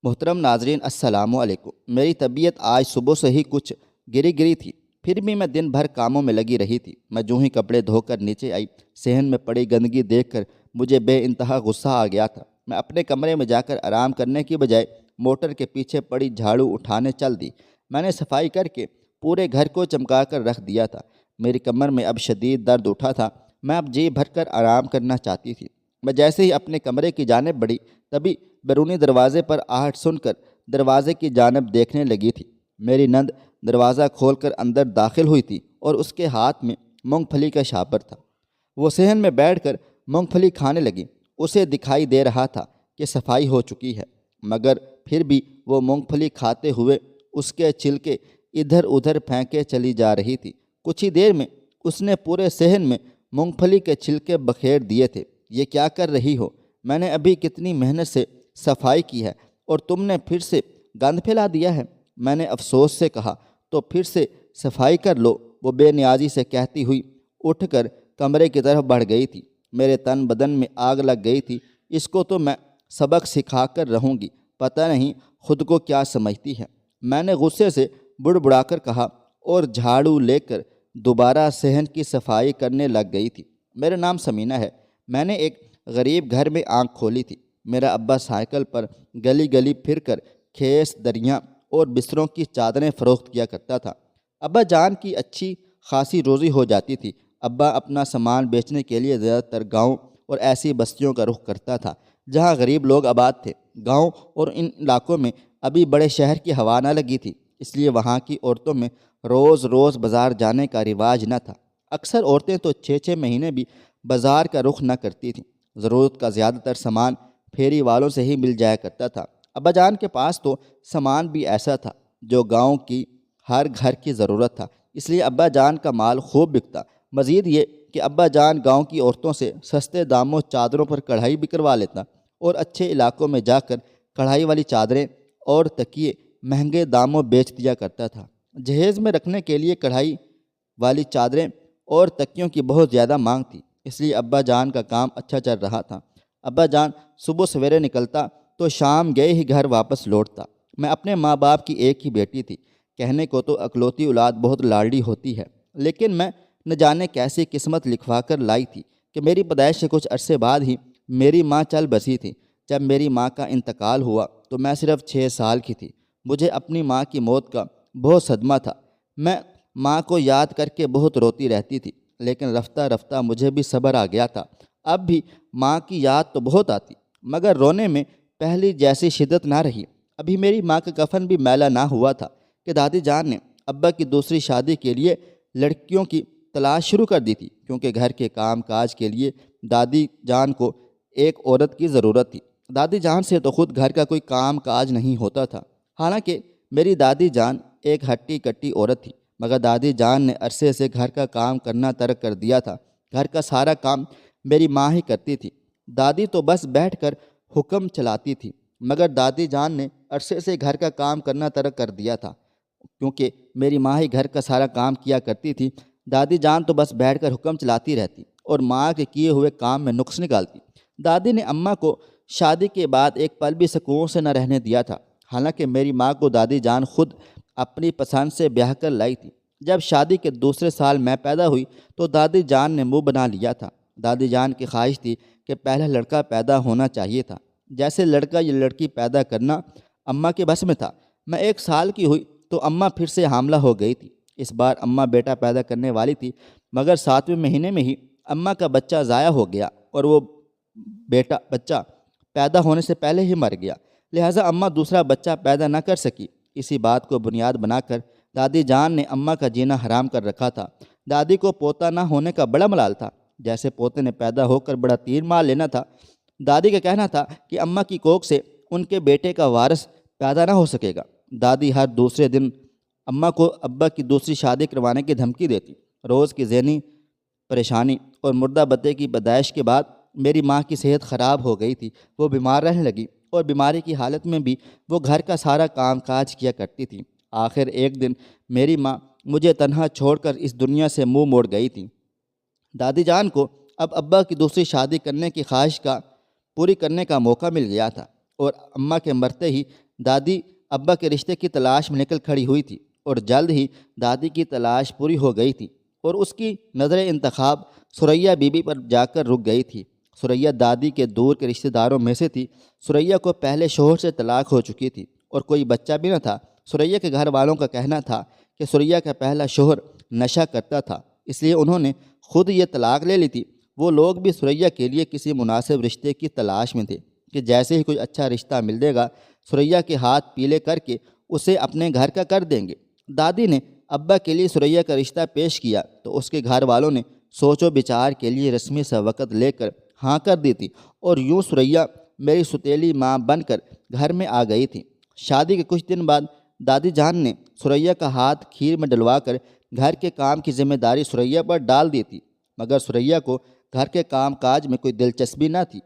محترم ناظرین السلام علیکم۔ میری طبیعت آج صبح سے ہی کچھ گری گری تھی، پھر بھی میں دن بھر کاموں میں لگی رہی تھی۔ میں جو ہی کپڑے دھو کر نیچے آئی، صحن میں پڑی گندگی دیکھ کر مجھے بے انتہا غصہ آ گیا تھا۔ میں اپنے کمرے میں جا کر آرام کرنے کی بجائے موٹر کے پیچھے پڑی جھاڑو اٹھانے چل دی۔ میں نے صفائی کر کے پورے گھر کو چمکا کر رکھ دیا تھا۔ میری کمر میں اب شدید درد اٹھا تھا، میں اب جی بھر کر آرام کرنا چاہتی تھی۔ میں جیسے ہی اپنے کمرے کی جانب بڑھی، تبھی بیرونی دروازے پر آہٹ سن کر دروازے کی جانب دیکھنے لگی تھی۔ میری نند دروازہ کھول کر اندر داخل ہوئی تھی اور اس کے ہاتھ میں مونگ پھلی کا شاپر تھا۔ وہ صحن میں بیٹھ کر مونگ پھلی کھانے لگی۔ اسے دکھائی دے رہا تھا کہ صفائی ہو چکی ہے، مگر پھر بھی وہ مونگ پھلی کھاتے ہوئے اس کے چھلکے ادھر ادھر پھینکے چلی جا رہی تھی۔ کچھ ہی دیر میں اس نے پورے صحن میں مونگ پھلی کے چھلکے بکھیر دیے تھے۔ یہ کیا کر رہی ہو؟ میں نے ابھی کتنی محنت سے صفائی کی ہے اور تم نے پھر سے گند پھیلا دیا ہے۔ میں نے افسوس سے کہا، تو پھر سے صفائی کر لو۔ وہ بے نیازی سے کہتی ہوئی اٹھ کر کمرے کی طرف بڑھ گئی تھی۔ میرے تن بدن میں آگ لگ گئی تھی۔ اس کو تو میں سبق سکھا کر رہوں گی، پتہ نہیں خود کو کیا سمجھتی ہے۔ میں نے غصے سے بڑبڑا کر کہا اور جھاڑو لے کر دوبارہ صحن کی صفائی کرنے لگ گئی تھی۔ میرا نام سمینہ ہے۔ میں نے ایک غریب گھر میں آنکھ کھولی تھی۔ میرا ابا سائیکل پر گلی گلی پھر کر کھیس، دریاں اور بستروں کی چادریں فروخت کیا کرتا تھا۔ ابا جان کی اچھی خاصی روزی ہو جاتی تھی۔ ابا اپنا سامان بیچنے کے لیے زیادہ تر گاؤں اور ایسی بستیوں کا رخ کرتا تھا جہاں غریب لوگ آباد تھے۔ گاؤں اور ان علاقوں میں ابھی بڑے شہر کی ہوا نہ لگی تھی، اس لیے وہاں کی عورتوں میں روز روز بازار جانے کا رواج نہ تھا۔ اکثر عورتیں تو 6 مہینے بھی بازار کا رخ نہ کرتی تھیں۔ ضرورت کا زیادہ تر سامان پھیری والوں سے ہی مل جایا کرتا تھا۔ ابا جان کے پاس تو سامان بھی ایسا تھا جو گاؤں کی ہر گھر کی ضرورت تھا، اس لیے ابا جان کا مال خوب بکتا۔ مزید یہ کہ ابا جان گاؤں کی عورتوں سے سستے داموں چادروں پر کڑھائی بھی کروا لیتا اور اچھے علاقوں میں جا کر کڑھائی والی چادریں اور تکیے مہنگے داموں بیچ دیا کرتا تھا۔ جہیز میں رکھنے کے لیے کڑھائی والی چادریں اور تکیوں کی بہت زیادہ مانگ تھی، اس لیے ابا جان کا کام اچھا چل رہا تھا۔ ابا جان صبح سویرے نکلتا تو شام گئے ہی گھر واپس لوٹتا۔ میں اپنے ماں باپ کی ایک ہی بیٹی تھی۔ کہنے کو تو اکلوتی اولاد بہت لاڈلی ہوتی ہے، لیکن میں نہ جانے کیسی قسمت لکھوا کر لائی تھی کہ میری پیدائش سے کچھ عرصے بعد ہی میری ماں چل بسی تھی۔ جب میری ماں کا انتقال ہوا تو میں صرف 6 سال کی تھی۔ مجھے اپنی ماں کی موت کا بہت صدمہ تھا۔ میں ماں کو یاد کر کے بہت روتی رہتی تھی، لیکن رفتہ رفتہ مجھے بھی صبر آ گیا تھا۔ اب بھی ماں کی یاد تو بہت آتی، مگر رونے میں پہلی جیسی شدت نہ رہی۔ ابھی میری ماں کا کفن بھی میلا نہ ہوا تھا کہ دادی جان نے ابا کی دوسری شادی کے لیے لڑکیوں کی تلاش شروع کر دی تھی، کیونکہ گھر کے کام کاج کے لیے دادی جان کو ایک عورت کی ضرورت تھی۔ دادی جان سے تو خود گھر کا کوئی کام کاج نہیں ہوتا تھا۔ حالانکہ میری دادی جان ایک ہٹی کٹی عورت تھی، مگر دادی جان نے عرصے سے گھر کا کام کرنا ترک کر دیا تھا۔ گھر کا سارا کام میری ماں ہی کرتی تھی۔ دادی تو بس بیٹھ کر حکم چلاتی تھی، مگر دادی جان نے عرصے سے گھر کا کام کرنا ترک کر دیا تھا، کیونکہ میری ماں ہی گھر کا سارا کام کیا کرتی تھی۔ دادی جان تو بس بیٹھ کر حکم چلاتی رہتی اور ماں کے کیے ہوئے کام میں نقص نکالتی۔ دادی نے اماں کو شادی کے بعد ایک پل بھی سکون سے نہ رہنے دیا تھا۔ حالانکہ میری ماں کو دادی جان خود اپنی پسند سے بیاہ کر لائی تھی۔ جب شادی کے دوسرے سال میں پیدا ہوئی تو دادی جان نے منہ بنا لیا تھا۔ دادی جان کی خواہش تھی کہ پہلا لڑکا پیدا ہونا چاہیے تھا۔ جیسے لڑکا یا لڑکی پیدا کرنا اماں کے بس میں تھا۔ میں 1 سال کی ہوئی تو اماں پھر سے حاملہ ہو گئی تھی۔ اس بار اماں بیٹا پیدا کرنے والی تھی، مگر 7ویں مہینے میں ہی اماں کا بچہ ضائع ہو گیا اور وہ بچہ پیدا ہونے سے پہلے ہی مر گیا، لہٰذا اماں دوسرا بچہ پیدا نہ کر سکی۔ اسی بات کو بنیاد بنا کر دادی جان نے اماں کا جینا حرام کر رکھا تھا۔ دادی کو پوتا نہ ہونے کا بڑا ملال تھا۔ جیسے پوتے نے پیدا ہو کر بڑا تیر مار لینا تھا، دادی کا کہنا تھا کہ اماں کی کوکھ سے ان کے بیٹے کا وارث پیدا نہ ہو سکے گا۔ دادی ہر دوسرے دن اماں کو ابا کی دوسری شادی کروانے کی دھمکی دیتی۔ روز کی ذہنی پریشانی اور مردہ بتے کی پیدائش کے بعد میری ماں کی صحت خراب ہو گئی تھی۔ وہ بیمار رہنے لگی اور بیماری کی حالت میں بھی وہ گھر کا سارا کام کاج کیا کرتی تھی۔ آخر ایک دن میری ماں مجھے تنہا چھوڑ کر اس دنیا سے منہ موڑ گئی تھی۔ دادی جان کو اب ابا کی دوسری شادی کرنے کی خواہش کا پوری کرنے کا موقع مل گیا تھا اور اماں کے مرتے ہی دادی ابا کے رشتے کی تلاش میں نکل کھڑی ہوئی تھی اور جلد ہی دادی کی تلاش پوری ہو گئی تھی اور اس کی نظر انتخاب ثریا بی بی پر جا کر رک گئی تھی۔ ثریا دادی کے دور کے رشتہ داروں میں سے تھی۔ ثریا کو پہلے شوہر سے طلاق ہو چکی تھی اور کوئی بچہ بھی نہ تھا۔ ثریا کے گھر والوں کا کہنا تھا کہ ثریا کا پہلا شوہر نشہ کرتا تھا، اس لیے انہوں نے خود یہ طلاق لے لی تھی۔ وہ لوگ بھی ثریا کے لیے کسی مناسب رشتے کی تلاش میں تھے کہ جیسے ہی کوئی اچھا رشتہ مل جائے گا ثریا کے ہاتھ پیلے کر کے اسے اپنے گھر کا کر دیں گے۔ دادی نے ابا کے لیے ثریا کا رشتہ پیش کیا تو اس کے گھر والوں نے سوچ و بچار کے لیے رسمی سا وقت لے کر ہاں کر دی تھی اور یوں ثریا میری ستیلی ماں بن کر گھر میں آ گئی تھی۔ شادی کے کچھ دن بعد دادی جان نے ثریا کا ہاتھ کھیر میں ڈلوا کر گھر کے کام کی ذمہ داری ثریا پر ڈال دی تھی، مگر ثریا کو گھر کے کام کاج میں کوئی دلچسپی نہ تھی۔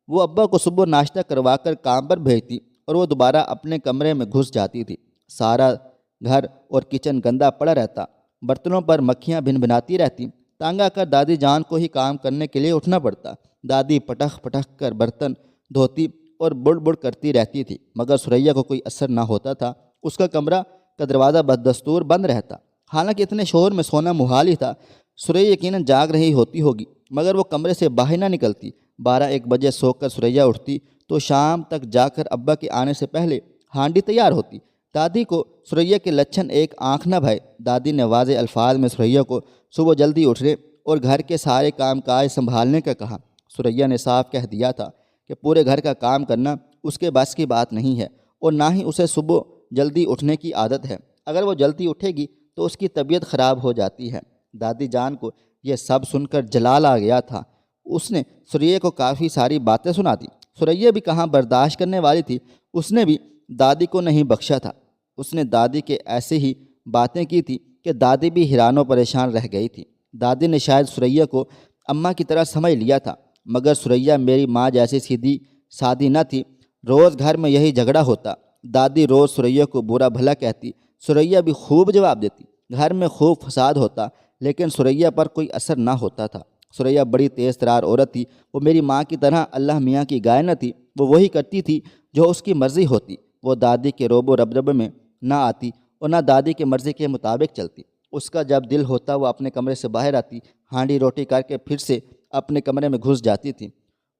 وہ ابا کو صبح ناشتہ کروا کر کام پر بھیجتی اور وہ دوبارہ اپنے کمرے میں گھس جاتی تھی۔ سارا گھر اور کچن گندا پڑا رہتا، برتنوں پر مکھیاں بھن بھناتی رہتی۔ تانگ آ کر دادی جان کو ہی کام کرنے کے لیے اٹھنا پڑتا۔ دادی پٹخ پٹخ کر برتن دھوتی اور بڑ بڑ کرتی رہتی تھی، مگر ثریا کو کوئی اثر نہ ہوتا تھا۔ اس کا کمرہ کا دروازہ بدستور بند رہتا، حالانکہ اتنے شور میں سونا محال ہی تھا۔ ثریا یقیناً جاگ رہی ہوتی ہوگی، مگر وہ کمرے سے باہر نہ نکلتی۔ 12-1 بجے سو کر ثریا اٹھتی تو شام تک جا کر ابا کے آنے سے پہلے ہانڈی تیار ہوتی۔ دادی کو ثریا کے لچھن ایک آنکھ نہ بھائے۔ دادی نے واضح الفاظ میں ثریا کو صبح جلدی اٹھنے اور گھر کے سارے کام کاج سنبھالنے کا کہا۔ ثریا نے صاف کہہ دیا تھا کہ پورے گھر کا کام کرنا اس کے بس کی بات نہیں ہے اور نہ ہی اسے صبح جلدی اٹھنے کی عادت ہے۔ اگر وہ جلدی اٹھے گی تو اس کی طبیعت خراب ہو جاتی ہے۔ دادی جان کو یہ سب سن کر جلال آ گیا تھا۔ اس نے ثریا کو کافی ساری باتیں سنا دی۔ ثریا بھی کہاں برداشت کرنے والی تھی، اس نے بھی دادی کو نہیں بخشا تھا۔ اس نے دادی کے ایسے ہی باتیں کی تھی کہ دادی بھی حیران و پریشان رہ گئی تھی۔ دادی نے شاید ثریا کو اماں کی طرح سمجھ لیا تھا، مگر ثریا میری ماں جیسی سیدھی سادی نہ تھی۔ روز گھر میں یہی جھگڑا ہوتا۔ دادی روز ثریا کو برا بھلا کہتی، ثریا بھی خوب جواب دیتی۔ گھر میں خوب فساد ہوتا، لیکن ثریا پر کوئی اثر نہ ہوتا تھا۔ ثریا بڑی تیز ترار عورت تھی۔ وہ میری ماں کی طرح اللہ میاں کی گائے نہ تھی۔ وہ وہی کرتی تھی جو اس کی مرضی ہوتی۔ وہ دادی کے روب و ربرب میں نہ آتی اور نہ دادی کی مرضی کے مطابق چلتی۔ اس کا جب دل ہوتا وہ اپنے کمرے سے باہر آتی، ہانڈی روٹی کر کے پھر سے اپنے کمرے میں گھس جاتی تھی۔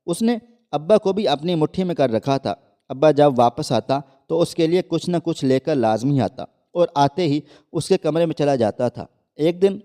اس نے ابا کو بھی اپنی مٹھی میں کر رکھا تھا۔ ابا جب واپس آتا تو اس کے لیے کچھ نہ کچھ لے کر لازمی آتا اور آتے ہی اس کے کمرے میں چلا جاتا تھا۔ ایک دن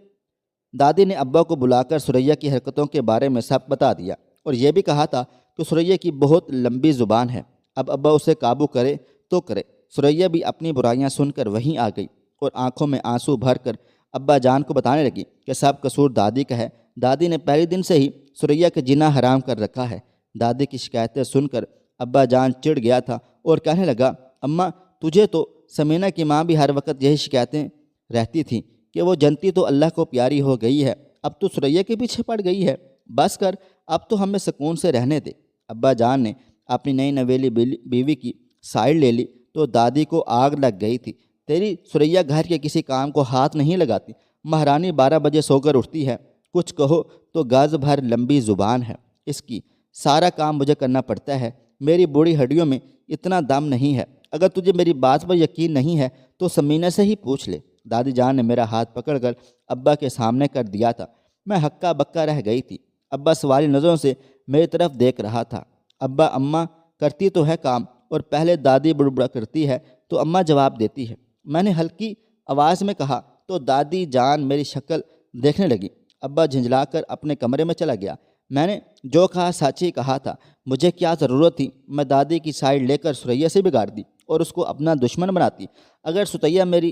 دادی نے ابا کو بلا کر ثریا کی حرکتوں کے بارے میں سب بتا دیا اور یہ بھی کہا تھا کہ ثریا کی بہت لمبی زبان ہے، اب ابا اسے قابو کرے تو کرے۔ ثریا بھی اپنی برائیاں سن کر وہیں آ گئی اور آنکھوں میں آنسو بھر کر ابا جان کو بتانے لگی کہ سب قصور دادی کا ہے۔ دادی نے پہلے دن سے ہی ثریا کا جینا حرام کر رکھا ہے۔ دادی کی شکایتیں سن کر ابا جان چڑ گیا تھا اور کہنے لگا، اماں تجھے تو سمینہ کی ماں بھی ہر وقت یہی شکایتیں رہتی تھیں کہ وہ جنتی تو اللہ کو پیاری ہو گئی ہے، اب تو ثریا کے پیچھے پڑ گئی ہے، بس کر اب تو ہمیں سکون سے رہنے دے۔ ابا جان نے اپنی نئی نویلی بیوی کی سائڈ لے لی تو دادی کو آگ لگ گئی تھی۔ تیری ثریا گھر کے کسی کام کو ہاتھ نہیں لگاتی، مہرانی 12 بجے سو کر اٹھتی ہے، کچھ کہو تو گز بھر لمبی زبان ہے اس کی، سارا کام مجھے کرنا پڑتا ہے، میری بوڑھی ہڈیوں میں اتنا دم نہیں ہے۔ اگر تجھے میری بات پر یقین نہیں ہے تو سمینہ سے ہی پوچھ لے۔ دادی جان نے میرا ہاتھ پکڑ کر ابا کے سامنے کر دیا تھا۔ میں ہکا بکا رہ گئی تھی۔ ابا سوالی نظروں سے میری طرف دیکھ رہا تھا۔ ابا اماں کرتی تو ہے کام اور پہلے دادی بڑبڑا کرتی ہے تو اماں جواب دیتی ہے۔ میں نے ہلکی آواز میں کہا تو دادی جان میری شکل دیکھنے لگی۔ ابا جھنجلا کر اپنے کمرے میں چلا گیا۔ میں نے جو کہا سچ ہی کہا تھا، مجھے کیا ضرورت تھی میں دادی کی سائڈ لے کر ثریا سے بگاڑ دی اور اس کو اپنا دشمن بناتی۔ اگر ثریا میری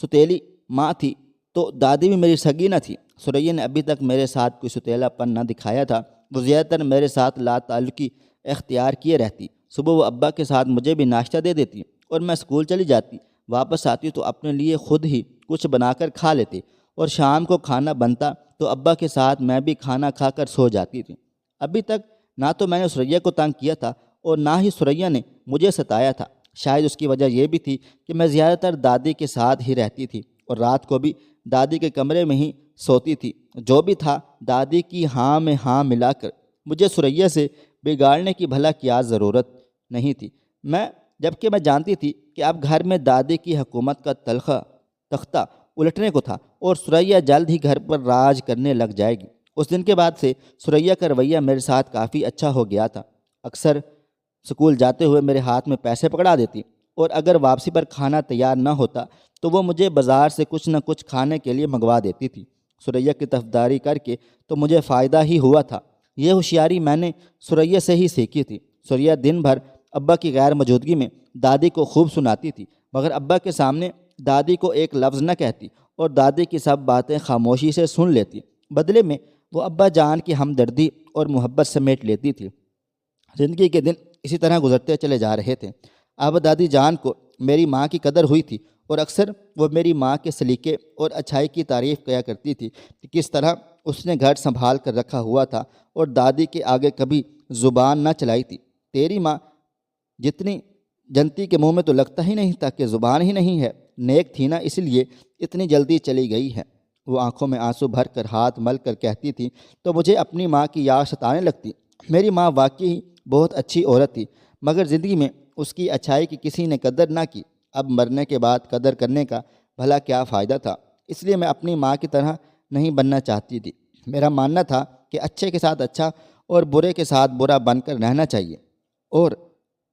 ستیلی ماں تھی تو دادی بھی میری سگی نہ تھی۔ ثریا نے ابھی تک میرے ساتھ کوئی ستیلا پن نہ دکھایا تھا، وہ زیادہ تر میرے ساتھ لا تعلقی اختیار کیے رہتی۔ صبح وہ ابا کے ساتھ مجھے بھی ناشتہ دے دیتی اور میں اسکول چلی جاتی، واپس آتی تو اپنے لیے خود ہی کچھ بنا کر کھا لیتی اور شام کو کھانا بنتا تو ابا کے ساتھ میں بھی کھانا کھا کر سو جاتی تھی۔ ابھی تک نہ تو میں نے ثریا کو تنگ کیا تھا اور نہ ہی ثریا نے مجھے ستایا تھا۔ شاید اس کی وجہ یہ بھی تھی کہ میں زیادہ تر دادی کے ساتھ ہی رہتی تھی اور رات کو بھی دادی کے کمرے میں ہی سوتی تھی۔ جو بھی تھا دادی کی ہاں میں ہاں ملا کر مجھے ثریا سے بگاڑنے کی بھلا کیا ضرورت نہیں تھی۔ میں جبکہ میں جانتی تھی کہ اب گھر میں دادی کی حکومت کا تختہ الٹنے کو تھا اور ثریا جلد ہی گھر پر راج کرنے لگ جائے گی۔ اس دن کے بعد سے ثریا کا رویہ میرے ساتھ کافی اچھا ہو گیا تھا۔ اکثر اسکول جاتے ہوئے میرے ہاتھ میں پیسے پکڑا دیتی، اور اگر واپسی پر کھانا تیار نہ ہوتا تو وہ مجھے بازار سے کچھ نہ کچھ کھانے کے لیے منگوا دیتی تھی۔ ثریا کی طرفداری کر کے تو مجھے فائدہ ہی ہوا تھا۔ یہ ہوشیاری میں نے ثریا سے ہی سیکھی تھی۔ ثریا دن بھر ابا کی غیر موجودگی میں دادی کو خوب سناتی تھی، مگر ابا کے سامنے دادی کو ایک لفظ نہ کہتی اور دادی کی سب باتیں خاموشی سے سن لیتی۔ بدلے میں وہ ابا جان کی ہمدردی اور محبت سمیٹ لیتی تھی۔ زندگی کے دن اسی طرح گزرتے چلے جا رہے تھے۔ اب دادی جان کو میری ماں کی قدر ہوئی تھی، اور اکثر وہ میری ماں کے سلیقے اور اچھائی کی تعریف کیا کرتی تھی کہ کس طرح اس نے گھر سنبھال کر رکھا ہوا تھا اور دادی کے آگے کبھی زبان نہ چلائی تھی۔ تیری ماں جتنی جنتی کے منہ میں تو لگتا ہی نہیں تھا کہ زبان ہی نہیں ہے، نیک تھی نا، اس لیے اتنی جلدی چلی گئی ہے۔ وہ آنکھوں میں آنسو بھر کر ہاتھ مل کر کہتی تھی تو مجھے اپنی ماں کی یاد ستانے لگتی۔ میری ماں واقعی بہت اچھی عورت تھی، مگر زندگی میں اس کی اچھائی کی کسی نے قدر نہ کی۔ اب مرنے کے بعد قدر کرنے کا بھلا کیا فائدہ تھا؟ اس لیے میں اپنی ماں کی طرح نہیں بننا چاہتی تھی۔ میرا ماننا تھا کہ اچھے کے ساتھ اچھا اور برے کے ساتھ برا بن کر رہنا چاہیے، اور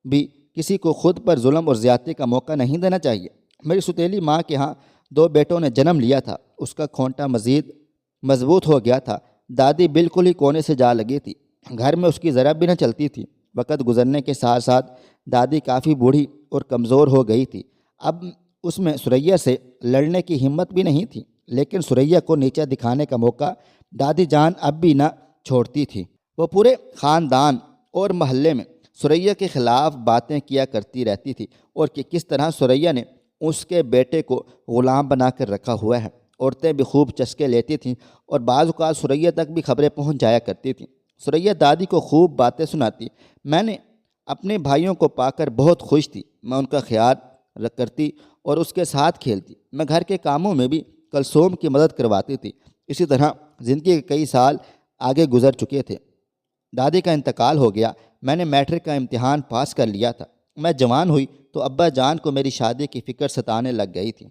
بھی کسی کو خود پر ظلم اور زیادتی کا موقع نہیں دینا چاہیے۔ میری ستیلی ماں کے ہاں 2 بیٹوں نے جنم لیا تھا۔ اس کا کھونٹا مزید مضبوط ہو گیا تھا۔ دادی بالکل ہی کونے سے جا لگی تھی، گھر میں اس کی ذرا بھی نہ چلتی تھی۔ وقت گزرنے کے ساتھ ساتھ دادی کافی بوڑھی اور کمزور ہو گئی تھی۔ اب اس میں ثریا سے لڑنے کی ہمت بھی نہیں تھی، لیکن ثریا کو نیچا دکھانے کا موقع دادی جان اب بھی نہ چھوڑتی تھی۔ وہ پورے خاندان اور محلے میں ثریا کے خلاف باتیں کیا کرتی رہتی تھی، اور کہ کس طرح ثریا نے اس کے بیٹے کو غلام بنا کر رکھا ہوا ہے۔ عورتیں بھی خوب چسکے لیتی تھیں، اور بعض اوقات ثریا تک بھی خبریں پہنچ جایا کرتی تھیں۔ ثریا دادی کو خوب باتیں سناتی۔ میں نے اپنے بھائیوں کو پا کر بہت خوش تھی۔ میں ان کا خیال کرتی اور اس کے ساتھ کھیلتی۔ میں گھر کے کاموں میں بھی کلثوم کی مدد کرواتی تھی۔ اسی طرح زندگی کے کئی سال آگے گزر چکے تھے۔ دادی کا انتقال ہو گیا۔ میں نے میٹرک کا امتحان پاس کر لیا تھا۔ میں جوان ہوئی تو ابا جان کو میری شادی کی فکر ستانے لگ گئی تھی۔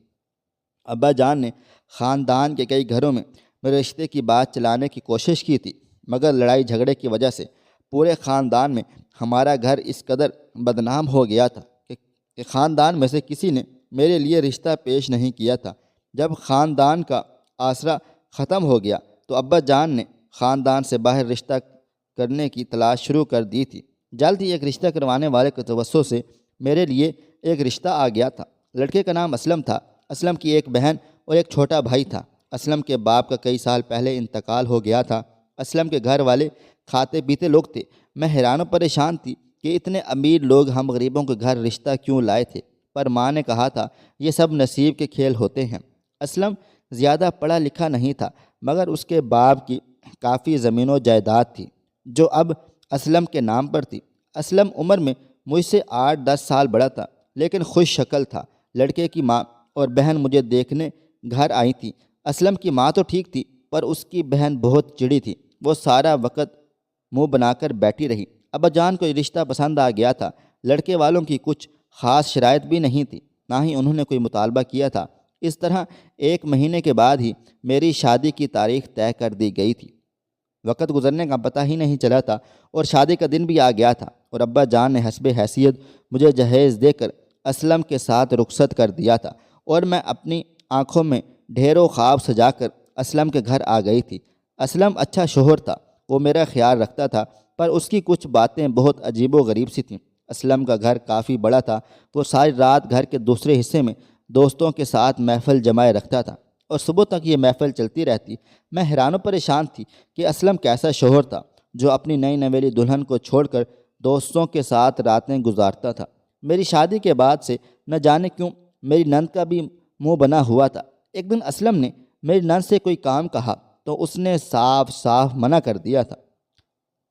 ابا جان نے خاندان کے کئی گھروں میں میرے رشتے کی بات چلانے کی کوشش کی تھی، مگر لڑائی جھگڑے کی وجہ سے پورے خاندان میں ہمارا گھر اس قدر بدنام ہو گیا تھا کہ خاندان میں سے کسی نے میرے لیے رشتہ پیش نہیں کیا تھا۔ جب خاندان کا آسرا ختم ہو گیا تو ابا جان نے خاندان سے باہر رشتہ کرنے کی تلاش شروع کر دی تھی۔ جلد ہی ایک رشتہ کروانے والے کے توسط سے میرے لیے ایک رشتہ آ گیا تھا۔ لڑکے کا نام اسلم تھا۔ اسلم کی ایک بہن اور ایک چھوٹا بھائی تھا۔ اسلم کے باپ کا کئی سال پہلے انتقال ہو گیا تھا۔ اسلم کے گھر والے کھاتے پیتے لوگ تھے۔ میں حیران و پریشان تھی کہ اتنے امیر لوگ ہم غریبوں کے گھر رشتہ کیوں لائے تھے، پر ماں نے کہا تھا یہ سب نصیب کے کھیل ہوتے ہیں۔ اسلم زیادہ پڑھا لکھا نہیں تھا، مگر اس کے باپ کی کافی زمین و جائیداد تھی جو اب اسلم کے نام پر تھی۔ اسلم عمر میں مجھ سے 8-10 سال بڑا تھا، لیکن خوش شکل تھا۔ لڑکے کی ماں اور بہن مجھے دیکھنے گھر آئی تھی۔ اسلم کی ماں تو ٹھیک تھی، پر اس کی بہن بہت چڑی تھی۔ وہ سارا وقت منہ بنا کر بیٹھی رہی۔ ابا جان کو یہ رشتہ پسند آ گیا تھا۔ لڑکے والوں کی کچھ خاص شرائط بھی نہیں تھی، نہ ہی انہوں نے کوئی مطالبہ کیا تھا۔ اس طرح 1 مہینے کے بعد ہی میری شادی کی تاریخ طے کر دی گئی تھی۔ وقت گزرنے کا پتہ ہی نہیں چلا تھا، اور شادی کا دن بھی آ گیا تھا، اور ابا جان نے حسب حیثیت مجھے جہیز دے کر اسلم کے ساتھ رخصت کر دیا تھا، اور میں اپنی آنکھوں میں ڈھیروں خواب سجا کر اسلم کے گھر آ گئی تھی۔ اسلم اچھا شوہر تھا، وہ میرا خیال رکھتا تھا، پر اس کی کچھ باتیں بہت عجیب و غریب سی تھیں۔ اسلم کا گھر کافی بڑا تھا۔ وہ ساری رات گھر کے دوسرے حصے میں دوستوں کے ساتھ محفل جمائے رکھتا تھا، اور صبح تک یہ محفل چلتی رہتی۔ میں حیران و پریشان تھی کہ اسلم کیسا شوہر تھا جو اپنی نئی نویلی دلہن کو چھوڑ کر دوستوں کے ساتھ راتیں گزارتا تھا۔ میری شادی کے بعد سے نہ جانے کیوں میری نند کا بھی منہ بنا ہوا تھا۔ ایک دن اسلم نے میری نند سے کوئی کام کہا تو اس نے صاف صاف منع کر دیا تھا۔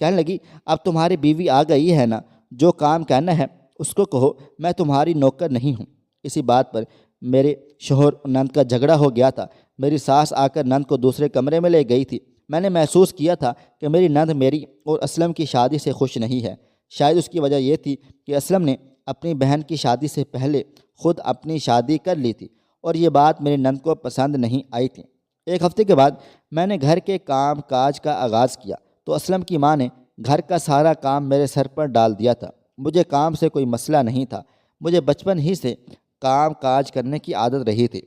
کہنے لگی اب تمہاری بیوی آ گئی ہے نا، جو کام کہنا ہے اس کو کہو، میں تمہاری نوکر نہیں ہوں۔ اسی بات پر میرے شوہر اور نند کا جھگڑا ہو گیا تھا۔ میری ساس آ کر نند کو دوسرے کمرے میں لے گئی تھی۔ میں نے محسوس کیا تھا کہ میری نند میری اور اسلم کی شادی سے خوش نہیں ہے۔ شاید اس کی وجہ یہ تھی کہ اسلم نے اپنی بہن کی شادی سے پہلے خود اپنی شادی کر لی تھی اور یہ بات میری نند کو پسند نہیں آئی تھی۔ ایک ہفتے کے بعد میں نے گھر کے کام کاج کا آغاز کیا تو اسلم کی ماں نے گھر کا سارا کام میرے سر پر ڈال دیا تھا۔ مجھے کام سے کوئی مسئلہ نہیں تھا، مجھے بچپن ہی سے کام کاج کرنے کی عادت رہی تھی،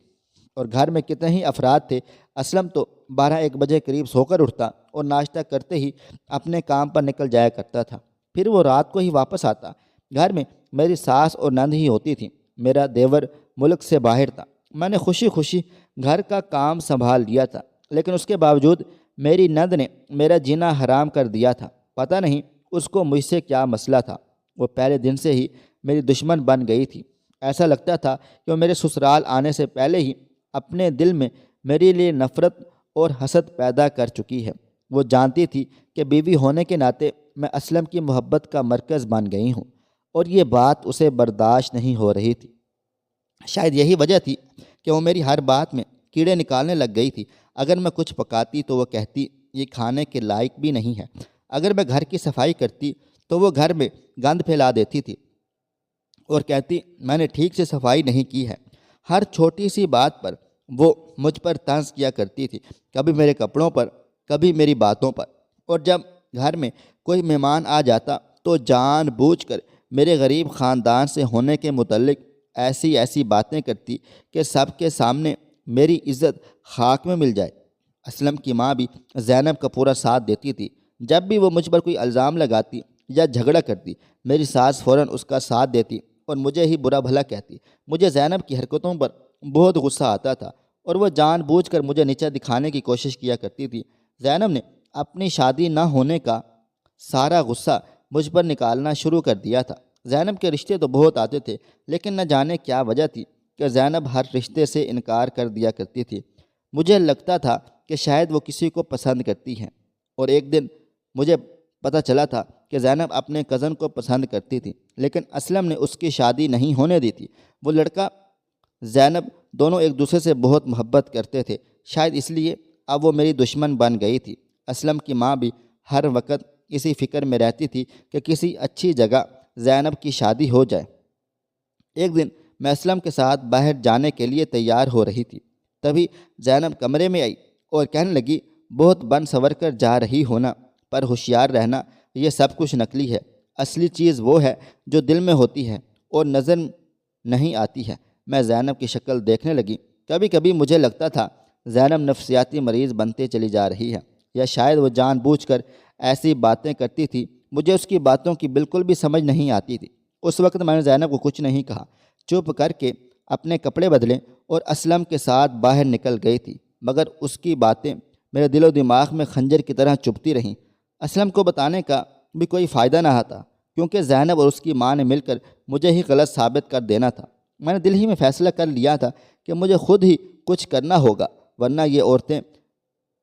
اور گھر میں کتنے ہی افراد تھے، اسلم تو 12-1 بجے قریب سو کر اٹھتا اور ناشتہ کرتے ہی اپنے کام پر نکل جایا کرتا تھا، پھر وہ رات کو ہی واپس آتا۔ گھر میں میری ساس اور نند ہی ہوتی تھیں، میرا دیور ملک سے باہر تھا۔ میں نے خوشی خوشی گھر کا کام سنبھال لیا تھا، لیکن اس کے باوجود میری نند نے میرا جینا حرام کر دیا تھا۔ پتہ نہیں اس کو مجھ سے کیا مسئلہ تھا، وہ پہلے دن سے ہی میری دشمن بن گئی تھی۔ ایسا لگتا تھا کہ وہ میرے سسرال آنے سے پہلے ہی اپنے دل میں میرے لیے نفرت اور حسد پیدا کر چکی ہے۔ وہ جانتی تھی کہ بیوی ہونے کے ناطے میں اسلم کی محبت کا مرکز بن گئی ہوں، اور یہ بات اسے برداشت نہیں ہو رہی تھی۔ شاید یہی وجہ تھی کہ وہ میری ہر بات میں کیڑے نکالنے لگ گئی تھی۔ اگر میں کچھ پکاتی تو وہ کہتی یہ کھانے کے لائق بھی نہیں ہے، اگر میں گھر کی صفائی کرتی تو وہ گھر میں گند پھیلا دیتی تھی اور کہتی میں نے ٹھیک سے صفائی نہیں کی ہے۔ ہر چھوٹی سی بات پر وہ مجھ پر طنز کیا کرتی تھی، کبھی میرے کپڑوں پر، کبھی میری باتوں پر، اور جب گھر میں کوئی مہمان آ جاتا تو جان بوجھ کر میرے غریب خاندان سے ہونے کے متعلق ایسی باتیں کرتی کہ سب کے سامنے میری عزت خاک میں مل جائے۔ اسلم کی ماں بھی زینب کا پورا ساتھ دیتی تھی۔ جب بھی وہ مجھ پر کوئی الزام لگاتی یا جھگڑا کرتی، میری ساس فوراً اس کا ساتھ دیتی اور مجھے ہی برا بھلا کہتی۔ مجھے زینب کی حرکتوں پر بہت غصہ آتا تھا اور وہ جان بوجھ کر مجھے نیچا دکھانے کی کوشش کیا کرتی تھی۔ زینب نے اپنی شادی نہ ہونے کا سارا غصہ مجھ پر نکالنا شروع کر دیا تھا۔ زینب کے رشتے تو بہت آتے تھے، لیکن نہ جانے کیا وجہ تھی کہ زینب ہر رشتے سے انکار کر دیا کرتی تھی۔ مجھے لگتا تھا کہ شاید وہ کسی کو پسند کرتی ہیں، اور ایک دن مجھے پتہ چلا تھا کہ زینب اپنے کزن کو پسند کرتی تھی، لیکن اسلم نے اس کی شادی نہیں ہونے دی تھی۔ وہ لڑکا زینب دونوں ایک دوسرے سے بہت محبت کرتے تھے، شاید اس لیے اب وہ میری دشمن بن گئی تھی۔ اسلم کی ماں بھی ہر وقت اسی فکر میں رہتی تھی کہ کسی اچھی جگہ زینب کی شادی ہو جائے۔ ایک دن میں اسلم کے ساتھ باہر جانے کے لیے تیار ہو رہی تھی، تبھی زینب کمرے میں آئی اور کہنے لگی بہت بن سنور کر جا رہی ہونا، پر ہوشیار رہنا، یہ سب کچھ نقلی ہے، اصلی چیز وہ ہے جو دل میں ہوتی ہے اور نظر نہیں آتی ہے۔ میں زینب کی شکل دیکھنے لگی۔ کبھی کبھی مجھے لگتا تھا زینب نفسیاتی مریض بنتے چلی جا رہی ہے، یا شاید وہ جان بوجھ کر ایسی باتیں کرتی تھی۔ مجھے اس کی باتوں کی بالکل بھی سمجھ نہیں آتی تھی۔ اس وقت میں نے زینب کو کچھ نہیں کہا، چپ کر کے اپنے کپڑے بدلے اور اسلم کے ساتھ باہر نکل گئی تھی، مگر اس کی باتیں میرے دل و دماغ میں خنجر کی طرح چبھتی رہیں۔ اسلم کو بتانے کا بھی کوئی فائدہ نہ تھا، کیونکہ زینب اور اس کی ماں نے مل کر مجھے ہی غلط ثابت کر دینا تھا۔ میں نے دل ہی میں فیصلہ کر لیا تھا کہ مجھے خود ہی کچھ کرنا ہوگا، ورنہ یہ عورتیں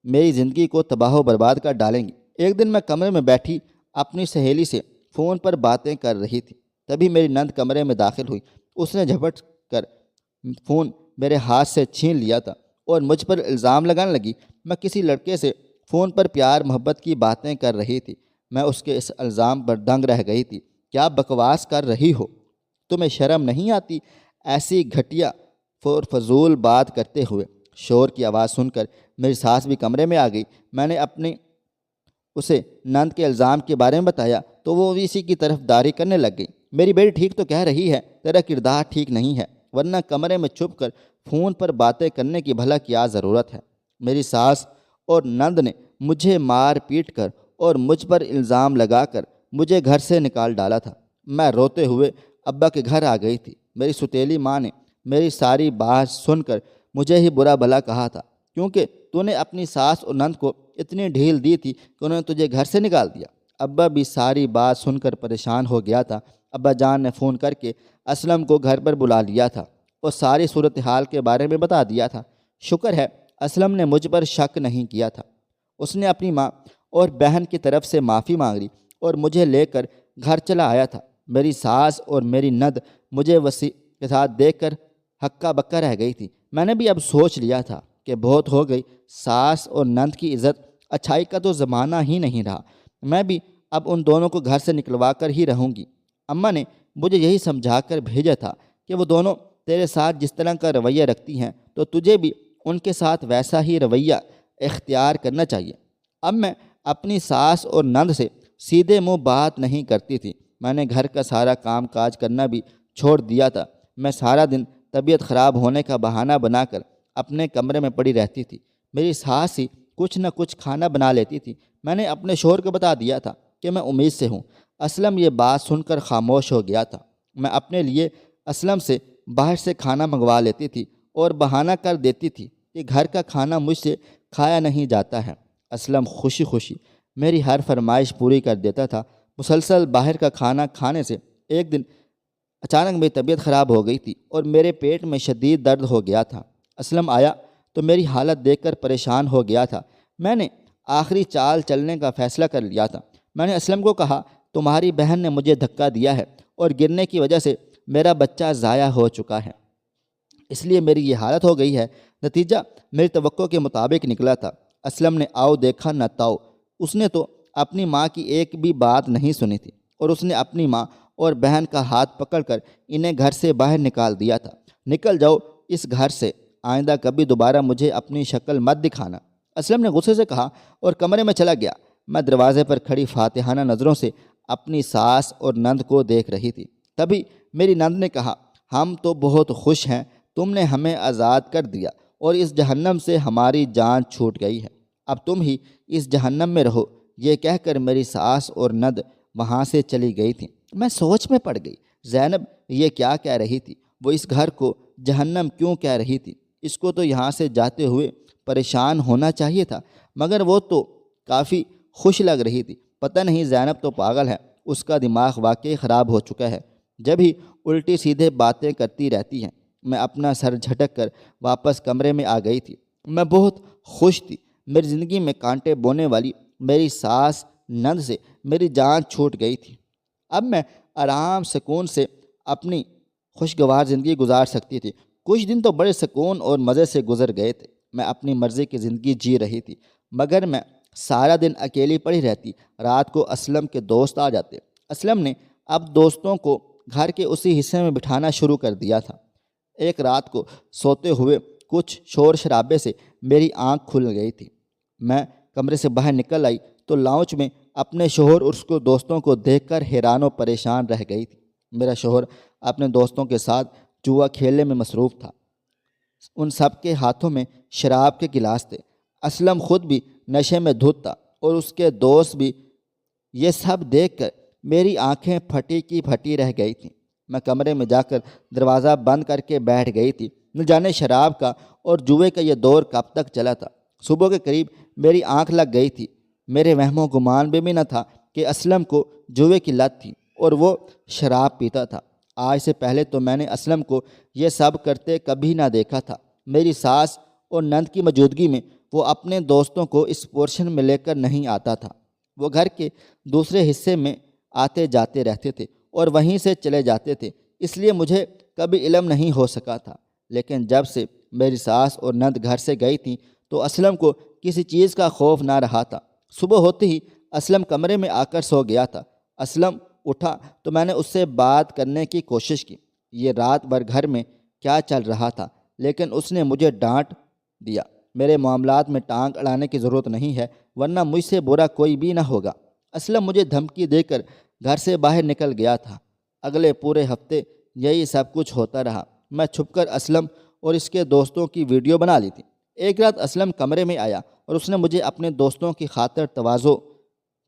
میری زندگی کو تباہ و برباد کر ڈالیں گی۔ ایک دن میں کمرے میں بیٹھی اپنی سہیلی سے فون پر باتیں کر رہی تھی، تبھی میری نند کمرے میں داخل ہوئی۔ اس نے جھپٹ کر فون میرے ہاتھ سے چھین لیا تھا اور مجھ پر الزام لگانے لگی۔ میں کسی لڑکے سے فون پر پیار محبت کی باتیں کر رہی تھی۔ میں اس کے اس الزام پر دنگ رہ گئی تھی۔ کیا بکواس کر رہی ہو؟ تمہیں شرم نہیں آتی ایسی گھٹیا اور فضول بات کرتے ہوئے؟ شور کی آواز سن کر میری ساس بھی کمرے میں آ گئی۔ میں نے اسے نند کے الزام کے بارے میں بتایا تو وہ بھی اسی کی طرف داری کرنے لگ گئی۔ میری بیٹی ٹھیک تو کہہ رہی ہے، تیرا کردار ٹھیک نہیں ہے، ورنہ کمرے میں چھپ کر فون پر باتیں کرنے کی بھلا کیا ضرورت ہے؟ میری ساس اور نند نے مجھے مار پیٹ کر اور مجھ پر الزام لگا کر مجھے گھر سے نکال ڈالا تھا۔ میں روتے ہوئے ابا کے گھر آ گئی تھی۔ میری ستیلی ماں نے میری ساری بات سن کر مجھے ہی برا بھلا کہا تھا، کیونکہ تو نے اپنی ساس اور نند کو اتنی ڈھیل دی تھی کہ انہوں نے تجھے گھر سے نکال دیا۔ ابا بھی ساری بات سن کر پریشان ہو گیا تھا۔ ابا جان نے فون کر کے اسلم کو گھر پر بلا لیا تھا اور ساری صورتحال کے بارے میں بتا دیا تھا۔ شکر ہے اسلم نے مجھ پر شک نہیں کیا تھا۔ اس نے اپنی ماں اور بہن کی طرف سے معافی مانگ لی اور مجھے لے کر گھر چلا آیا تھا۔ میری ساس اور میری نند مجھے وسیع کے ساتھ دیکھ کر ہکا بکا رہ گئی تھی۔ میں نے بھی اب سوچ لیا تھا کہ بہت ہو گئی، ساس اور نند کی عزت اچھائی کا تو زمانہ ہی نہیں رہا، میں بھی اب ان دونوں کو گھر سے نکلوا کر ہی رہوں گی۔ اماں نے مجھے یہی سمجھا کر بھیجا تھا کہ وہ دونوں تیرے ساتھ جس طرح کا رویہ رکھتی ہیں تو تجھے بھی ان کے ساتھ ویسا ہی رویہ اختیار کرنا چاہیے۔ اب میں اپنی ساس اور نند سے سیدھے منہ بات نہیں کرتی تھی۔ میں نے گھر کا سارا کام کاج کرنا بھی چھوڑ دیا تھا۔ میں سارا دن طبیعت خراب ہونے کا بہانہ بنا کر اپنے کمرے میں پڑی رہتی تھی۔ میری ساس ہی کچھ نہ کچھ کھانا بنا لیتی تھی۔ میں نے اپنے شوہر کو بتا دیا تھا کہ میں امید سے ہوں۔ اسلم یہ بات سن کر خاموش ہو گیا تھا۔ میں اپنے لیے اسلم سے باہر سے کھانا منگوا لیتی تھی اور بہانہ کر دیتی تھی کہ گھر کا کھانا مجھ سے کھایا نہیں جاتا ہے۔ اسلم خوشی خوشی میری ہر فرمائش پوری کر دیتا تھا۔ مسلسل باہر کا کھانا کھانے سے ایک دن اچانک میری طبیعت خراب ہو گئی تھی اور میرے پیٹ میں شدید درد ہو گیا تھا۔ اسلم آیا تو میری حالت دیکھ کر پریشان ہو گیا تھا۔ میں نے آخری چال چلنے کا فیصلہ کر لیا تھا۔ میں نے اسلم کو کہا، تمہاری بہن نے مجھے دھکا دیا ہے اور گرنے کی وجہ سے میرا بچہ ضائع ہو چکا ہے، اس لیے میری یہ حالت ہو گئی ہے۔ نتیجہ میری توقع کے مطابق نکلا تھا۔ اسلم نے آؤ دیکھا نہ تاؤ، اس نے تو اپنی ماں کی ایک بھی بات نہیں سنی تھی اور اس نے اپنی ماں اور بہن کا ہاتھ پکڑ کر انہیں گھر سے باہر نکال دیا تھا۔ نکل جاؤ اس گھر سے، آئندہ کبھی دوبارہ مجھے اپنی شکل مت دکھانا، اسلم نے غصے سے کہا اور کمرے میں چلا گیا۔ میں دروازے پر کھڑی فاتحانہ نظروں سے اپنی ساس اور نند کو دیکھ رہی تھی۔ تبھی میری نند نے کہا، ہم تو بہت خوش ہیں، تم نے ہمیں آزاد کر دیا اور اس جہنم سے ہماری جان چھوٹ گئی ہے، اب تم ہی اس جہنم میں رہو۔ یہ کہہ کر میری ساس اور نند وہاں سے چلی گئی تھیں۔ میں سوچ میں پڑ گئی، زینب یہ کیا کہہ رہی تھی؟ وہ اس گھر کو جہنم کیوں کہہ رہی تھی؟ اس کو تو یہاں سے جاتے ہوئے پریشان ہونا چاہیے تھا، مگر وہ تو کافی خوش لگ رہی تھی۔ پتہ نہیں زینب تو پاگل ہے، اس کا دماغ واقعی خراب ہو چکا ہے، جب ہی الٹی سیدھے باتیں کرتی رہتی ہیں۔ میں اپنا سر جھٹک کر واپس کمرے میں آ گئی تھی۔ میں بہت خوش تھی۔ میری زندگی میں کانٹے بونے والی میری ساس نند سے میری جان چھوٹ گئی تھی۔ اب میں آرام سکون سے اپنی خوشگوار زندگی گزار سکتی تھی۔ کچھ دن تو بڑے سکون اور مزے سے گزر گئے تھے۔ میں اپنی مرضی کی زندگی جی رہی تھی، مگر میں سارا دن اکیلی پڑی رہتی۔ رات کو اسلم کے دوست آ جاتے۔ اسلم نے اب دوستوں کو گھر کے اسی حصے میں بٹھانا شروع کر دیا تھا۔ ایک رات کو سوتے ہوئے کچھ شور شرابے سے میری آنکھ کھل گئی تھی۔ میں کمرے سے باہر نکل آئی تو لاؤنج میں اپنے شوہر اور اس کو دوستوں کو دیکھ کر حیران و پریشان رہ گئی تھی۔ میرا شوہر اپنے دوستوں کے ساتھ جوا کھیلنے میں مصروف تھا۔ ان سب کے ہاتھوں میں شراب کے گلاس تھے۔ اسلم خود بھی نشے میں دھت تھا اور اس کے دوست بھی۔ یہ سب دیکھ کر میری آنکھیں پھٹی کی پھٹی رہ گئی تھیں۔ میں کمرے میں جا کر دروازہ بند کر کے بیٹھ گئی تھی۔ نہ جانے شراب کا اور جوئے کا یہ دور کب تک چلا تھا۔ صبح کے قریب میری آنکھ لگ گئی تھی۔ میرے وہم و گمان بھی نہ تھا کہ اسلم کو جوئے کی لت تھی اور وہ شراب پیتا تھا۔ آج سے پہلے تو میں نے اسلم کو یہ سب کرتے کبھی نہ دیکھا تھا۔ میری ساس اور نند کی موجودگی میں وہ اپنے دوستوں کو اس پورشن میں لے کر نہیں آتا تھا۔ وہ گھر کے دوسرے حصے میں آتے جاتے رہتے تھے اور وہیں سے چلے جاتے تھے، اس لیے مجھے کبھی علم نہیں ہو سکا تھا۔ لیکن جب سے میری ساس اور نند گھر سے گئی تھیں تو اسلم کو کسی چیز کا خوف نہ رہا تھا۔ صبح ہوتے ہی اسلم کمرے میں آ کر سو گیا تھا۔ اسلم اٹھا تو میں نے اس سے بات کرنے کی کوشش کی۔ یہ رات بھر گھر میں کیا چل رہا تھا، لیکن اس نے مجھے ڈانٹ دیا۔ میرے معاملات میں ٹانگ اڑانے کی ضرورت نہیں ہے، ورنہ مجھ سے برا کوئی بھی نہ ہوگا۔ اسلم مجھے دھمکی دے کر گھر سے باہر نکل گیا تھا۔ اگلے پورے ہفتے یہی سب کچھ ہوتا رہا۔ میں چھپ کر اسلم اور اس کے دوستوں کی ویڈیو بنا لی تھی۔ ایک رات اسلم کمرے میں آیا اور اس نے مجھے اپنے دوستوں کی خاطر تواضع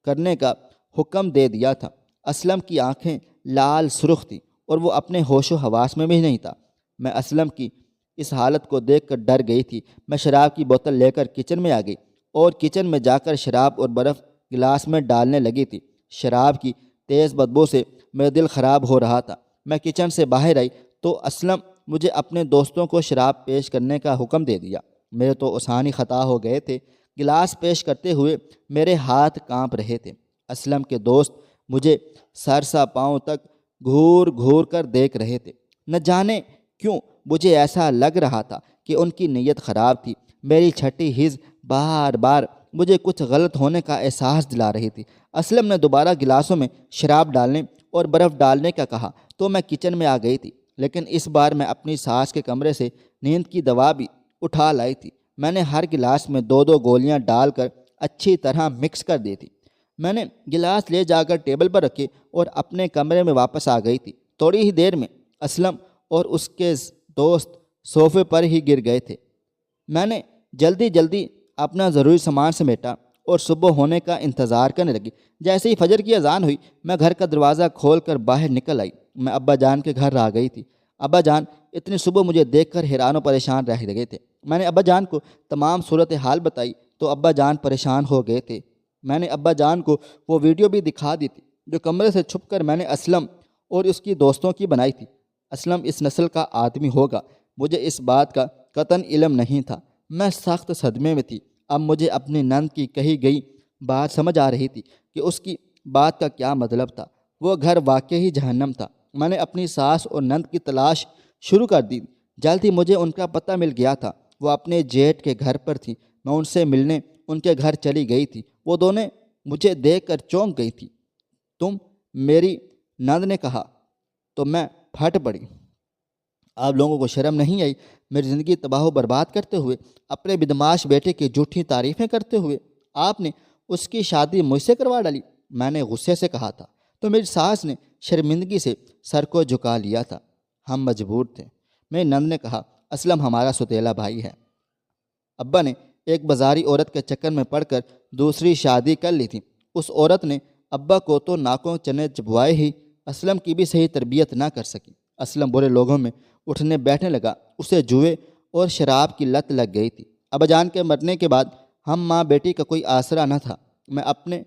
کرنے کا حکم دے دیا تھا۔ اسلم کی آنکھیں لال سرخ تھیں اور وہ اپنے ہوش و حواس میں بھی نہیں تھا۔ میں اسلم کی اس حالت کو دیکھ کر ڈر گئی تھی۔ میں شراب کی بوتل لے کر کچن میں آ گئی اور کچن میں جا کر شراب اور برف گلاس میں ڈالنے لگی تھی۔ شراب کی تیز بدبو سے میرا دل خراب ہو رہا تھا۔ میں کچن سے باہر آئی تو اسلم مجھے اپنے دوستوں کو شراب پیش کرنے کا حکم دے دیا۔ میرے تو آسانی خطا ہو گئے تھے۔ گلاس پیش کرتے ہوئے میرے ہاتھ کانپ رہے تھے۔ اسلم کے دوست مجھے سر سے پاؤں تک گھور گھور کر دیکھ رہے تھے۔ نہ جانے کیوں مجھے ایسا لگ رہا تھا کہ ان کی نیت خراب تھی۔ میری چھٹی حس بار بار مجھے کچھ غلط ہونے کا احساس دلا رہی تھی۔ اسلم نے دوبارہ گلاسوں میں شراب ڈالنے اور برف ڈالنے کا کہا تو میں کچن میں آ گئی تھی، لیکن اس بار میں اپنی ساس کے کمرے سے نیند کی دوا بھی اٹھا لائی تھی۔ میں نے ہر گلاس میں 2 گولیاں ڈال کر اچھی طرح مکس کر دی تھی۔ میں نے گلاس لے جا کر ٹیبل پر رکھے اور اپنے کمرے میں واپس آ گئی تھی۔ تھوڑی ہی دیر میں اسلم اور اس کے دوست صوفے پر ہی گر گئے تھے۔ میں نے جلدی اپنا ضروری سامان سمیٹا اور صبح ہونے کا انتظار کرنے لگی۔ جیسے ہی فجر کی اذان ہوئی، میں گھر کا دروازہ کھول کر باہر نکل آئی۔ میں ابا جان کے گھر آ گئی تھی۔ ابا جان اتنی صبح مجھے دیکھ کر حیران و پریشان رہ گئے تھے۔ میں نے ابا جان کو تمام صورتحال بتائی تو ابا جان پریشان ہو گئے تھے۔ میں نے ابا جان کو وہ ویڈیو بھی دکھا دی تھی جو کمرے سے چھپ کر میں نے اسلم اور اس کی دوستوں کی بنائی تھی۔ اسلم اس نسل کا آدمی ہوگا، مجھے اس بات کا قطعاً علم نہیں تھا۔ میں سخت صدمے میں تھی۔ اب مجھے اپنی نند کی کہی گئی بات سمجھ آ رہی تھی کہ اس کی بات کا کیا مطلب تھا۔ وہ گھر واقعی جہنم تھا۔ میں نے اپنی ساس اور نند کی تلاش شروع کر دی۔ جلد ہی مجھے ان کا پتہ مل گیا تھا۔ وہ اپنے جیٹ کے گھر پر تھی۔ میں ان سے ملنے ان کے گھر چلی گئی تھی۔ وہ دونوں مجھے دیکھ کر چونک گئی تھی۔ تم، میری نند نے کہا تو میں پھٹ پڑی۔ آپ لوگوں کو شرم نہیں آئی میری زندگی تباہ و برباد کرتے ہوئے، اپنے بدماش بیٹے کی جھوٹی تعریفیں کرتے ہوئے؟ آپ نے اس کی شادی مجھ سے کروا ڈالی، میں نے غصے سے کہا تھا۔ تو میری ساس نے شرمندگی سے سر کو جھکا لیا تھا۔ ہم مجبور تھے، میری نند نے کہا۔ اسلم ہمارا سوتیلا بھائی ہے۔ ابا نے ایک بازاری عورت کے چکر میں پڑ کر دوسری شادی کر لی تھی۔ اس عورت نے ابا کو تو ناکوں چنے چبوائے ہی، اسلم کی بھی صحیح تربیت نہ کر سکی۔ اسلم برے لوگوں میں اٹھنے بیٹھنے لگا۔ اسے جوئے اور شراب کی لت لگ گئی تھی۔ ابا جان کے مرنے کے بعد ہم ماں بیٹی کا کوئی آسرا نہ تھا۔ میں اپنے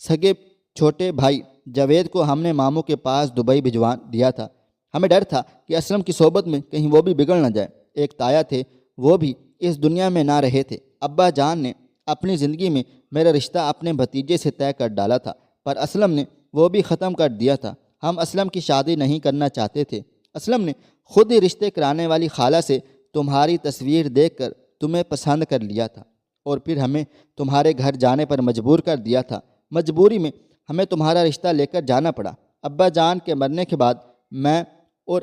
سگے چھوٹے بھائی جاوید کو ہم نے ماموں کے پاس دبئی بھجوا دیا تھا۔ ہمیں ڈر تھا کہ اسلم کی صحبت میں کہیں وہ بھی بگڑ نہ جائے۔ ایک تایا تھے، وہ بھی اس دنیا میں نہ رہے تھے۔ ابا جان نے اپنی زندگی میں میرا رشتہ اپنے بھتیجے سے طے کر ڈالا تھا، پر اسلم نے وہ بھی ختم کر دیا تھا۔ ہم اسلم کی شادی نہیں کرنا چاہتے تھے۔ اسلم نے خود ہی رشتے کرانے والی خالہ سے تمہاری تصویر دیکھ کر تمہیں پسند کر لیا تھا اور پھر ہمیں تمہارے گھر جانے پر مجبور کر دیا تھا۔ مجبوری میں ہمیں تمہارا رشتہ لے کر جانا پڑا۔ ابا جان کے مرنے کے بعد میں اور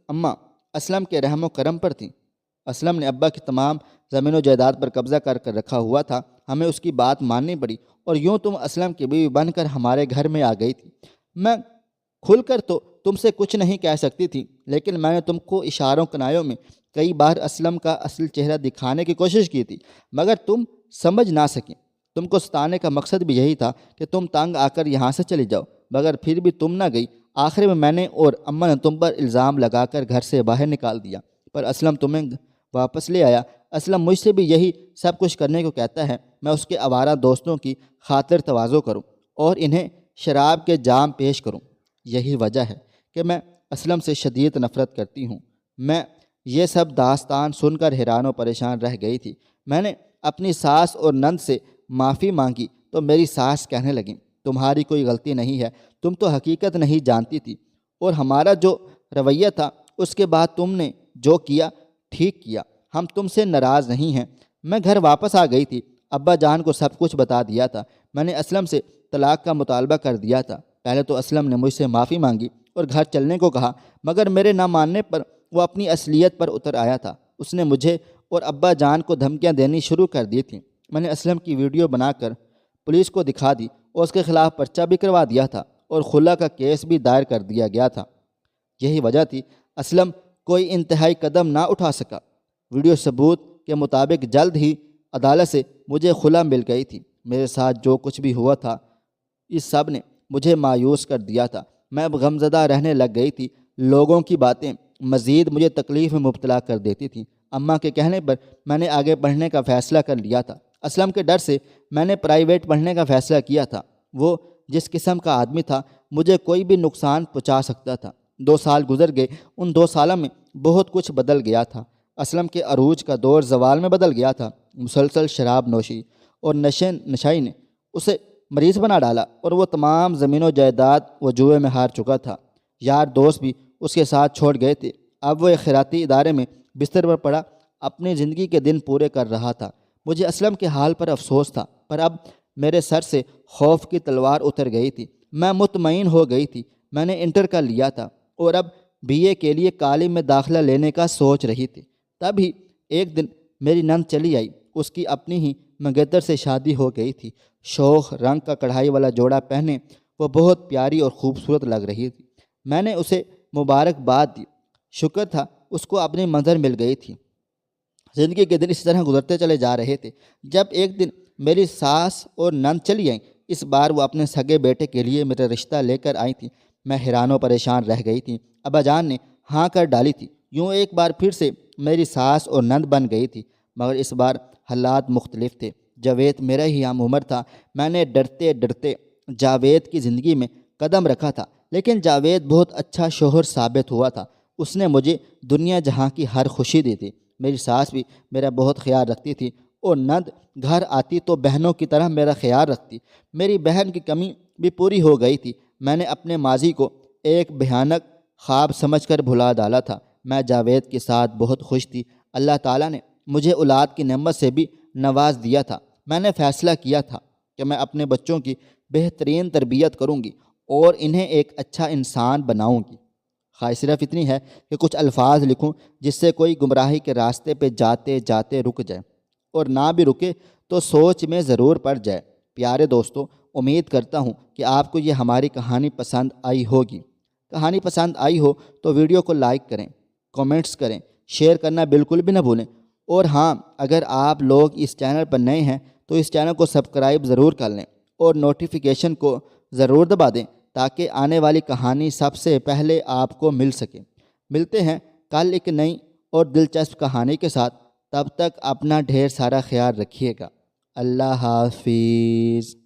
اماں اسلم کے رحم و کرم پر تھیں۔ اسلم نے ابا کی تمام زمین و جائیداد پر قبضہ کر رکھا ہوا تھا۔ ہمیں اس کی بات ماننی پڑی اور یوں تم اسلم کی بیوی بن کر ہمارے گھر میں آ گئی تھی۔ میں کھل کر تو تم سے کچھ نہیں کہہ سکتی تھی، لیکن میں نے تم کو اشاروں کنایوں میں کئی بار اسلم کا اصل چہرہ دکھانے کی کوشش کی تھی، مگر تم سمجھ نہ سکیں۔ تم کو ستانے کا مقصد بھی یہی تھا کہ تم تنگ آ کر یہاں سے چلی جاؤ، مگر پھر بھی تم نہ گئی۔ آخر میں نے اور اماں نے تم پر الزام لگا کر گھر سے باہر نکال دیا، پر اسلم تمہیں واپس لے آیا۔ اسلم مجھ سے بھی یہی سب کچھ کرنے کو کہتا ہے، میں اس کے آوارہ دوستوں کی خاطر تواضع کروں اور انہیں شراب کے جام پیش کروں۔ یہی وجہ ہے کہ میں اسلم سے شدید نفرت کرتی ہوں۔ میں یہ سب داستان سن کر حیران و پریشان رہ گئی تھی۔ میں نے اپنی ساس اور نند سے معافی مانگی تو میری ساس کہنے لگیں، تمہاری کوئی غلطی نہیں ہے، تم تو حقیقت نہیں جانتی تھی، اور ہمارا جو رویہ تھا اس کے بعد تم نے جو کیا ٹھیک کیا، ہم تم سے ناراض نہیں ہیں۔ میں گھر واپس آ گئی تھی۔ ابا جان کو سب کچھ بتا دیا تھا۔ میں نے اسلم سے طلاق کا مطالبہ کر دیا تھا۔ پہلے تو اسلم نے مجھ سے معافی مانگی اور گھر چلنے کو کہا، مگر میرے نہ ماننے پر وہ اپنی اصلیت پر اتر آیا تھا۔ اس نے مجھے اور ابا جان کو دھمکیاں دینی شروع کر دی تھیں۔ میں نے اسلم کی ویڈیو بنا کر پولیس کو دکھا دی اور اس کے خلاف پرچہ بھی کروا دیا تھا اور خلا کا کیس بھی دائر کر دیا گیا تھا۔ یہی وجہ تھی اسلم کوئی انتہائی قدم نہ اٹھا سکا۔ ویڈیو ثبوت کے مطابق جلد ہی عدالت سے مجھے خلا مل گئی تھی۔ میرے ساتھ جو کچھ بھی ہوا تھا اس سب نے مجھے مایوس کر دیا تھا۔ میں اب غمزدہ رہنے لگ گئی تھی۔ لوگوں کی باتیں مزید مجھے تکلیف میں مبتلا کر دیتی تھیں۔ اماں کے کہنے پر میں نے آگے پڑھنے کا فیصلہ کر لیا تھا۔ اسلم کے ڈر سے میں نے پرائیویٹ پڑھنے کا فیصلہ کیا تھا۔ وہ جس قسم کا آدمی تھا، مجھے کوئی بھی نقصان پہنچا سکتا تھا۔ 2 سال گزر گئے۔ ان 2 سالوں میں بہت کچھ بدل گیا تھا۔ اسلم کے عروج کا دور زوال میں بدل گیا تھا۔ مسلسل شراب نوشی اور نشائی نے اسے مریض بنا ڈالا اور وہ تمام زمین و جائیداد و جوئے میں ہار چکا تھا۔ یار دوست بھی اس کے ساتھ چھوڑ گئے تھے۔ اب وہ ایک خیراتی ادارے میں بستر پر پڑا اپنی زندگی کے دن پورے کر رہا تھا۔ مجھے اسلم کے حال پر افسوس تھا، پر اب میرے سر سے خوف کی تلوار اتر گئی تھی۔ میں مطمئن ہو گئی تھی۔ میں نے انٹر کر لیا تھا اور اب BA کے لیے کالج میں داخلہ لینے کا سوچ رہی تھی۔ تبھی ایک دن میری نند چلی آئی۔ اس کی اپنی ہی منگیتر سے شادی ہو گئی تھی۔ شوخ رنگ کا کڑھائی والا جوڑا پہنے وہ بہت پیاری اور خوبصورت لگ رہی تھی۔ میں نے اسے مبارکباد دی۔ شکر تھا اس کو اپنی منظر مل گئی تھی۔ زندگی کے دن اسی طرح گزرتے چلے جا رہے تھے جب ایک دن میری ساس اور نند چلی آئیں۔ اس بار وہ اپنے سگے بیٹے کے لیے میرا رشتہ لے کر آئی تھیں۔ میں حیران و پریشان رہ گئی تھی۔ ابا جان نے ہاں کر ڈالی تھی۔ یوں ایک بار پھر سے میری ساس اور نند بن گئی تھی، مگر اس بار حالات مختلف تھے۔ جاوید میرا ہی ہم عمر تھا۔ میں نے ڈرتے ڈرتے جاوید کی زندگی میں قدم رکھا تھا، لیکن جاوید بہت اچھا شوہر ثابت ہوا تھا۔ اس نے مجھے دنیا جہاں کی ہر خوشی دی تھی۔ میری ساس بھی میرا بہت خیال رکھتی تھی اور نند گھر آتی تو بہنوں کی طرح میرا خیال رکھتی۔ میری بہن کی کمی بھی پوری ہو گئی تھی۔ میں نے اپنے ماضی کو ایک بھیانک خواب سمجھ کر بھلا ڈالا تھا۔ میں جاوید کے ساتھ بہت خوش تھی۔ اللہ تعالیٰ نے مجھے اولاد کی نعمت سے بھی نواز دیا تھا۔ میں نے فیصلہ کیا تھا کہ میں اپنے بچوں کی بہترین تربیت کروں گی اور انہیں ایک اچھا انسان بناؤں گی۔ خواہش صرف اتنی ہے کہ کچھ الفاظ لکھوں جس سے کوئی گمراہی کے راستے پہ جاتے جاتے رک جائے، اور نہ بھی رکے تو سوچ میں ضرور پڑ جائے۔ پیارے دوستو، امید کرتا ہوں کہ آپ کو یہ ہماری کہانی پسند آئی ہوگی۔ کہانی پسند آئی ہو تو ویڈیو کو لائک کریں، کومنٹس کریں، شیئر کرنا بالکل بھی نہ بھولیں۔ اور ہاں، اگر آپ لوگ اس چینل پر نئے ہیں تو اس چینل کو سبسکرائب ضرور کر لیں اور نوٹیفیکیشن کو ضرور دبا دیں تاکہ آنے والی کہانی سب سے پہلے آپ کو مل سکے۔ ملتے ہیں کل ایک نئی اور دلچسپ کہانی کے ساتھ۔ تب تک اپنا ڈھیر سارا خیال رکھیے گا۔ اللہ حافظ۔